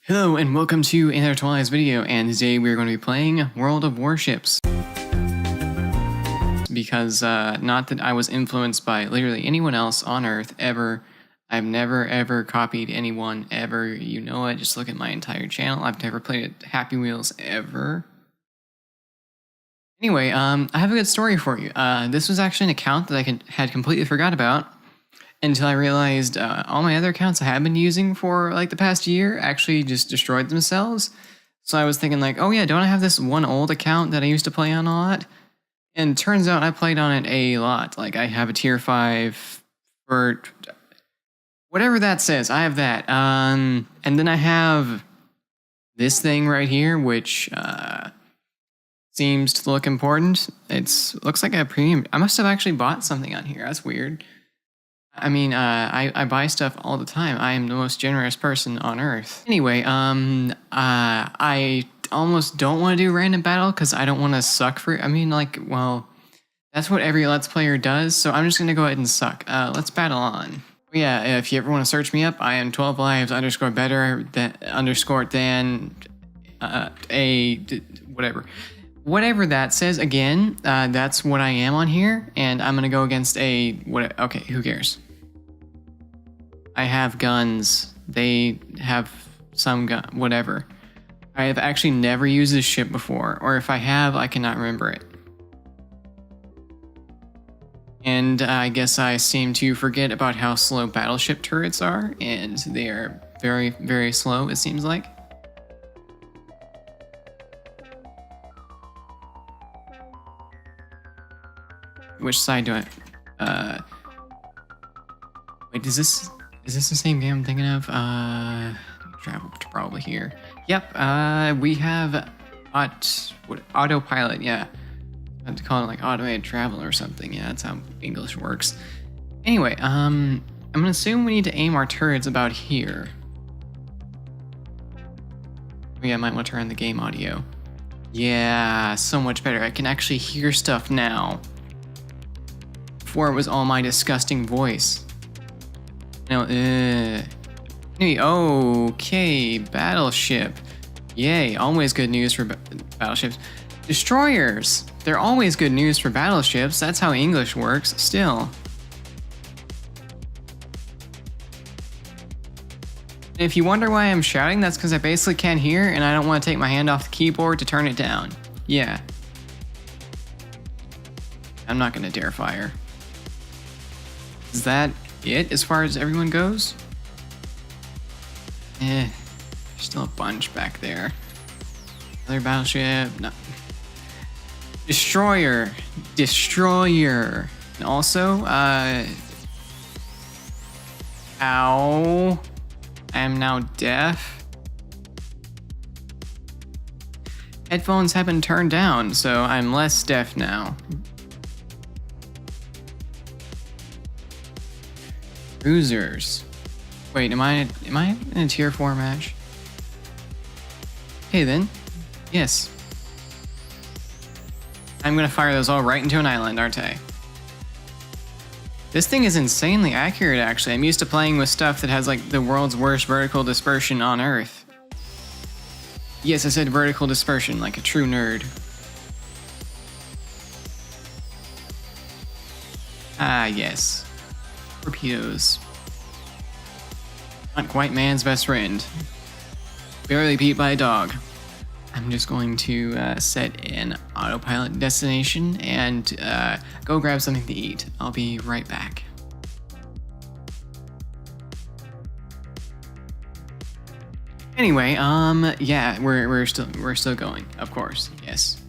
Hello and welcome to another Twilight video, and today we're going to be playing World of Warships. Because, not that I was influenced by literally anyone else on Earth, ever. I've never ever copied anyone, ever. You know it, just look at my entire channel. I've never played at Happy Wheels, ever. Anyway, I have a good story for you. This was actually an account that I had completely forgot about. Until I realized all my other accounts I have been using for like the past year actually just destroyed themselves. So I was thinking like, oh yeah, don't I have this one old account that I used to play on a lot? And turns out I played on it a lot. Like I have a tier 5 for whatever that says. I have that. And then I have this thing right here, which seems to look important. Looks like a premium. I must have actually bought something on here. That's weird. I mean, I buy stuff all the time. I am the most generous person on Earth. Anyway, I almost don't want to do random battle because I don't want to suck for. I mean, like, well, that's what every Let's Player does. So I'm just gonna go ahead and suck. Let's battle on. Yeah, if you ever want to search me up, I am 12 lives _ better than whatever. Whatever that says, again, that's what I am on here, and I'm gonna go against okay, who cares? I have guns, they have some gun, whatever. I have actually never used this ship before, or if I have, I cannot remember it. And I guess I seem to forget about how slow battleship turrets are, and they are very, very slow, it seems like. Which side do I... wait, is this the same game I'm thinking of? Travel to probably here. Yep, we have autopilot, yeah. I have to call it like automated travel or something. Yeah, that's how English works. Anyway, I'm gonna assume we need to aim our turrets about here. Oh yeah, I might want to turn on the game audio. Yeah, so much better. I can actually hear stuff now. Before it was all my disgusting voice. No, Anyway, okay, battleship. Yay, always good news for battleships. Destroyers! They're always good news for battleships. That's how English works, still. If you wonder why I'm shouting, that's because I basically can't hear and I don't want to take my hand off the keyboard to turn it down. Yeah. I'm not gonna dare fire. Is that it as far as everyone goes? There's still a bunch back there. Another battleship, no. Destroyer. And also, ow. I am now deaf. Headphones have been turned down, so I'm less deaf now. Cruisers. Wait, am I in a tier 4 match? Okay then. Yes. I'm gonna fire those all right into an island, aren't I? This thing is insanely accurate, actually. I'm used to playing with stuff that has like the world's worst vertical dispersion on Earth. Yes, I said vertical dispersion, like a true nerd. Ah, yes. Torpedoes. Not quite man's best friend. Barely beat by a dog. I'm just going to set an autopilot destination and go grab something to eat. I'll be right back. Anyway, yeah, we're still going, of course, yes,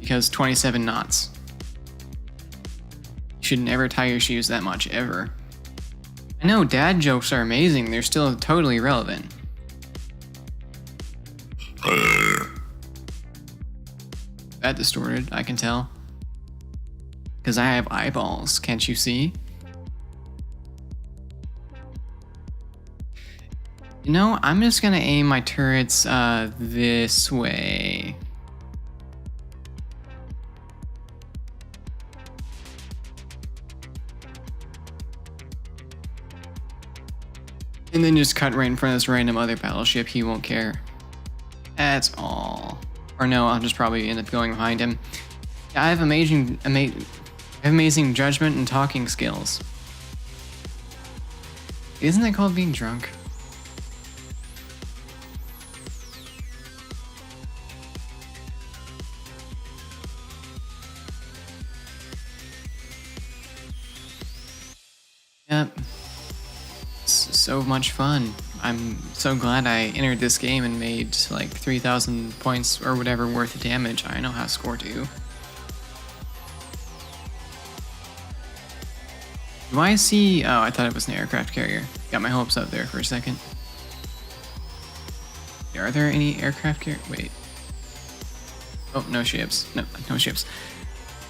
because 27 knots. You should never tie your shoes that much ever. I know dad jokes are amazing. They're still totally relevant. That distorted, I can tell. Because I have eyeballs, can't you see? You know, I'm just gonna aim my turrets this way. And then just cut right in front of this random other battleship. He won't care. That's all. Or no, I'll just probably end up going behind him. Yeah, I have amazing judgment and talking skills. Isn't that called being drunk? Yep. So much fun. I'm so glad I entered this game and made like 3,000 points or whatever worth of damage. I know how to score too. Do I see... Oh, I thought it was an aircraft carrier. Got my hopes up there for a second. Are there any aircraft carrier? Wait. Oh, no ships. No ships.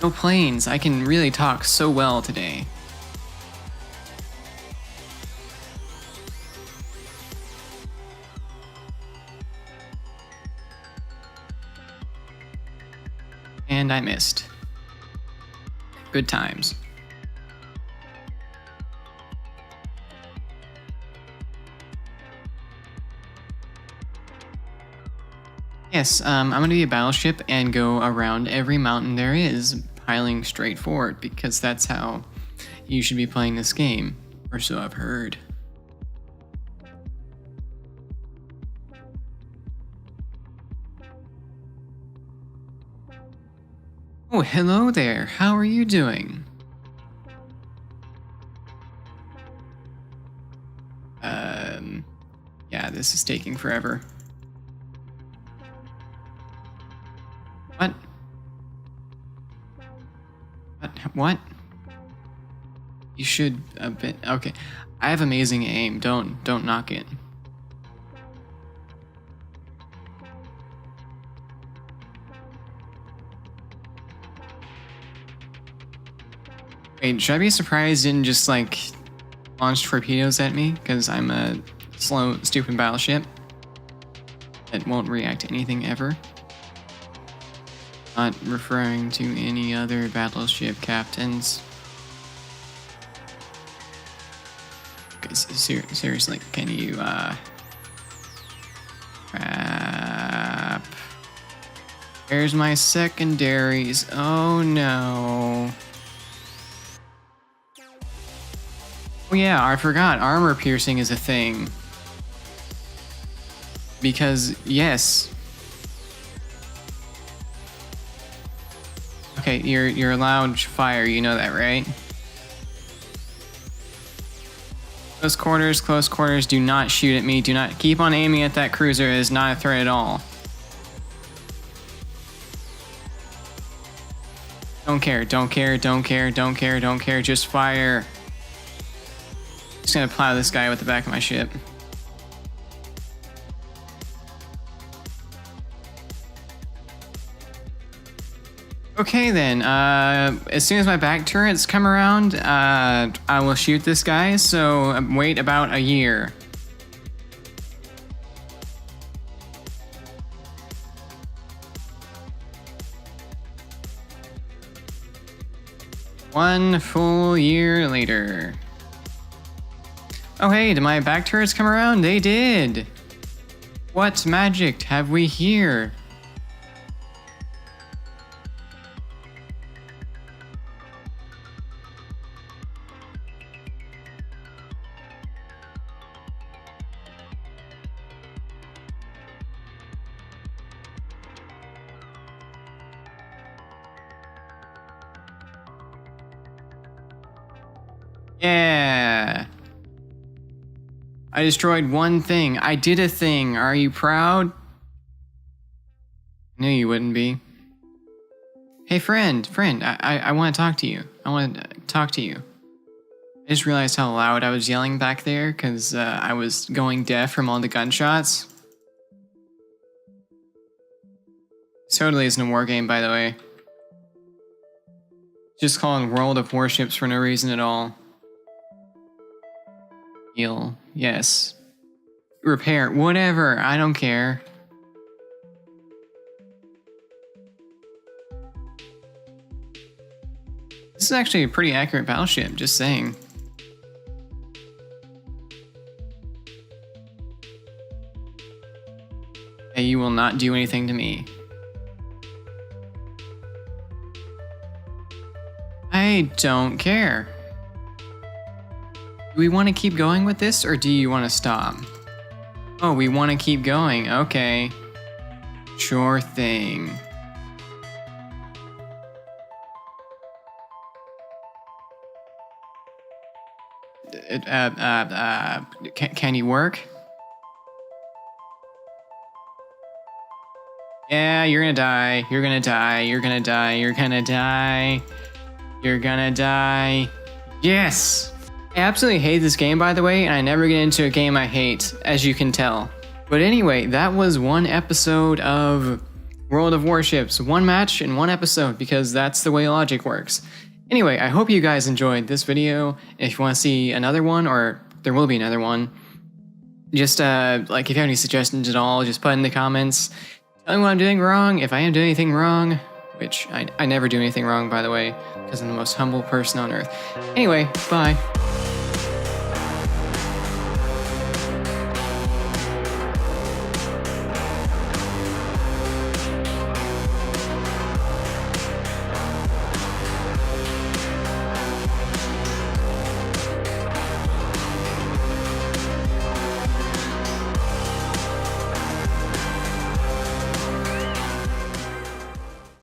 No planes. I can really talk so well today. And I missed. Good times. Yes, I'm going to be a battleship and go around every mountain there is, piling straight forward, because that's how you should be playing this game, or so I've heard. Oh, hello there. How are you doing? Yeah, this is taking forever. What? What? You should a bit. Okay, I have amazing aim. Don't knock it. Wait, should I be surprised it didn't just like launch torpedoes at me because I'm a slow, stupid battleship that won't react to anything ever? Not referring to any other battleship captains. Okay, seriously, can you, crap. There's my secondaries. Oh no. Oh yeah, I forgot. Armor piercing is a thing. Because, yes. Okay, you're allowed fire, you know that, right? Close quarters, do not shoot at me. Do not keep on aiming at that cruiser. It is not a threat at all. Don't care, just fire. Just gonna plow this guy with the back of my ship. Okay then, as soon as my back turrets come around, I will shoot this guy, so wait about a year. One full year later. Oh hey, did my back turrets come around? They did! What magic have we here? Yeah! I destroyed one thing. I did a thing. Are you proud? I knew you wouldn't be. Hey friend, I want to talk to you. I just realized how loud I was yelling back there because I was going deaf from all the gunshots. This totally isn't a war game, by the way. Just calling World of Warships for no reason at all. Heal, yes. Repair, whatever, I don't care. This is actually a pretty accurate battleship, just saying. that you will not do anything to me. I don't care. Do we want to keep going with this, or do you want to stop? Oh, we want to keep going. Okay. Sure thing. Can you work? Yeah, you're gonna die. You're gonna die. You're gonna die. You're gonna die. You're gonna die. Yes! I absolutely hate this game, by the way, and I never get into a game I hate, as you can tell. But anyway, that was one episode of World of Warships. One match in one episode, because that's the way logic works. Anyway, I hope you guys enjoyed this video. If you want to see another one, or there will be another one, just like if you have any suggestions at all, just put in the comments. Tell me what I'm doing wrong, if I am doing anything wrong, which I never do anything wrong, by the way, because I'm the most humble person on earth. Anyway, bye.